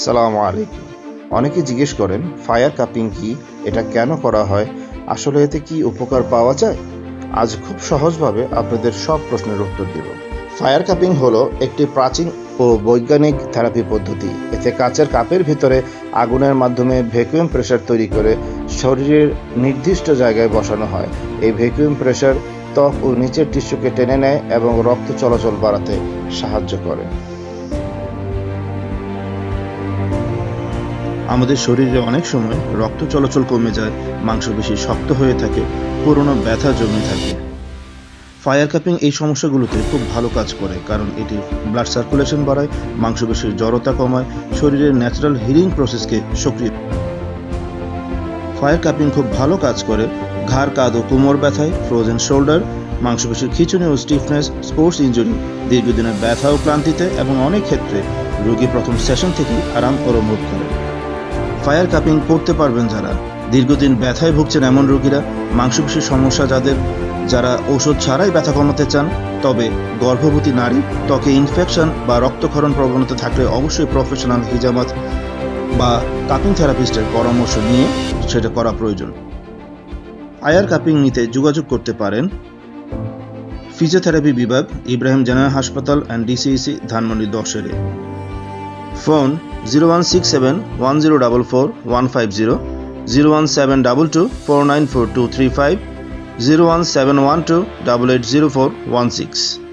সালামু আলাইকুম। অনেকে জিজ্ঞেস করেন ফায়ার কাপিং কি, এটা কেন করা হয়, আসলে এতে কি উপকার পাওয়া যায়। আজ খুব সহজভাবে আপনাদের সব প্রশ্নের উত্তর দেব। ফায়ার কাপিং হলো একটি প্রাচীন ও বৈজ্ঞানিক থেরাপি পদ্ধতি। এতে কাচের কাপের ভিতরে আগুনের মাধ্যমে ভ্যাকুয়াম প্রেসার তৈরি করে শরীরের নির্দিষ্ট জায়গায় বসানো হয়। এই ভ্যাকুয়াম প্রেসার ত্বক ও নিচের টিস্যুকে টেনে নেয় এবং রক্ত চলাচল বাড়াতে সাহায্য করে। আমাদের শরীরে অনেক সময় রক্ত চলাচল কমে যায়, মাংসপেশি শক্ত হয়ে থাকে, পুরনো ব্যথা জমে থাকে। ফায়ার কাপিং এই সমস্যাগুলোতে খুব ভালো কাজ করে, কারণ এটি ব্লাড সার্কুলেশন বাড়ায়, মাংসপেশির জড়তা কমায়, শরীরের ন্যাচারাল হিলিং প্রসেসকে সক্রিয়। ফায়ার কাপিং খুব ভালো কাজ করে ঘাড়, কাঁধ ও কোমর ব্যথায়, ফ্রোজেন শোল্ডার, মাংসপেশির খিঁচুনি ও স্টিফনেস, স্পোর্টস ইনজুরি, দীর্ঘদিনের ব্যথা ও ক্লান্তিতে, এবং অনেক ক্ষেত্রে রোগী প্রথম সেশন থেকেই আরাম অনুভব করে। ফায়ার কাপিং করতে পারবেন যারা দীর্ঘদিন ব্যথায় ভুগছেন, এমন রোগীরা, মাংসপেশির সমস্যা যাদের, যারা ওষুধ ছাড়াই ব্যথা কমাতে চান, তবে গর্ভবতী নারী, ত্বকে ইনফেকশন বা রক্তক্ষরণ প্রবণতা থাকলে অবশ্যই প্রফেশনাল হিজামাত বা কাপিং থেরাপিস্টের পরামর্শ নিয়ে সেটা করা প্রয়োজন। ফায়ার কাপিং নিতে যোগাযোগ করতে পারেন ফিজিওথেরাপি বিভাগ, ইব্রাহিম জেনারেল হাসপাতাল অ্যান্ড ডিসিইসি, ধানমন্ডি 10 ফোন 01671044150, 01722494235, 01712880416।